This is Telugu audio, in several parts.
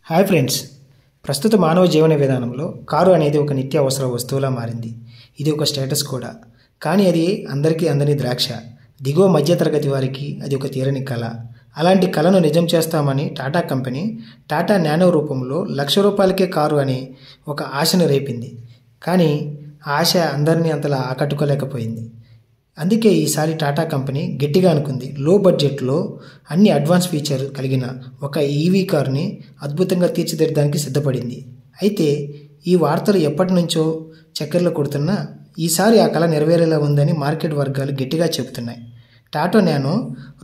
హాయ్ ఫ్రెండ్స్, ప్రస్తుత మానవ జీవన విధానంలో కారు అనేది ఒక నిత్య అవసర వస్తువులా మారింది. ఇది ఒక స్టేటస్ కూడా. కానీ అది అందరికీ అందని ద్రాక్ష. దిగువ మధ్యతరగతి వారికి అది ఒక తీరని కళ. అలాంటి కళను నిజం చేస్తామని టాటా కంపెనీ టాటా నానో రూపంలో ₹1,00,000కే కారు అని ఒక ఆశను రేపింది. కానీ ఆ ఆశ అందరినీ అంతలా ఆకట్టుకోలేకపోయింది. అందుకే ఈసారి టాటా కంపెనీ గట్టిగా అనుకుంది. లో బడ్జెట్లో అన్ని అడ్వాన్స్ ఫీచర్ కలిగిన ఒక ఈవీ కారుని అద్భుతంగా తీర్చిదిద్దడానికి సిద్ధపడింది. అయితే ఈ వార్తలు ఎప్పటి నుంచో చక్కర్లు కొడుతున్నా ఈసారి ఆ కళ నెరవేరేలా ఉందని మార్కెట్ వర్గాలు గట్టిగా చెబుతున్నాయి. టాటా నానో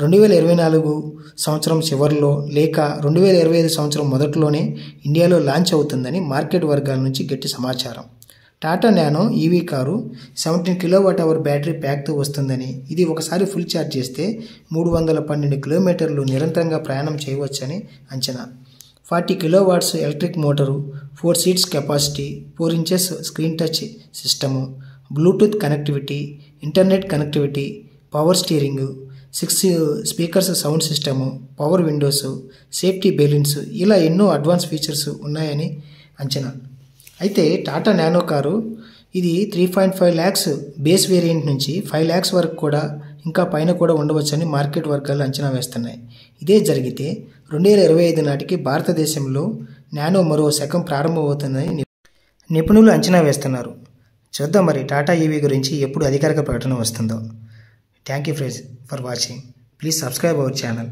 2024 సంవత్సరం చివరిలో లేక 2025 సంవత్సరం మొదట్లోనే ఇండియాలో లాంచ్ అవుతుందని మార్కెట్ వర్గాల నుంచి గట్టి సమాచారం. Tata Nano EV car 17 kWh battery ప్యాక్తో వస్తుందని, ఇది ఒకసారి ఫుల్ ఛార్జ్ చేస్తే 312 కిలోమీటర్లు నిరంతరంగా ప్రయాణం చేయవచ్చని అంచనా. 40 kW electric motor, 4 seats capacity, 4 inches screen touch system, Bluetooth connectivity, internet connectivity, power steering, 6 speakers sound system, power Windows, safety balloons, ఇలా ఎన్నో అడ్వాన్స్ ఫీచర్స్ ఉన్నాయని అంచనా. అయితే టాటా నానో కారు ఇది 3.5 lakhs బేస్ వేరియంట్ నుంచి 5 lakhs వరకు కూడా ఇంకా పైన కూడా ఉండవచ్చని మార్కెట్ వర్గాలు అంచనా వేస్తున్నాయి. ఇదే జరిగితే 2025 నాటికి భారతదేశంలో నానో మరో శకం ప్రారంభమవుతుందని నిపుణులు అంచనా వేస్తున్నారు. చూద్దాం మరి టాటా ఈవీ గురించి ఎప్పుడు అధికారిక ప్రకటన వస్తుందో. Thank you friends for watching. Please subscribe our channel.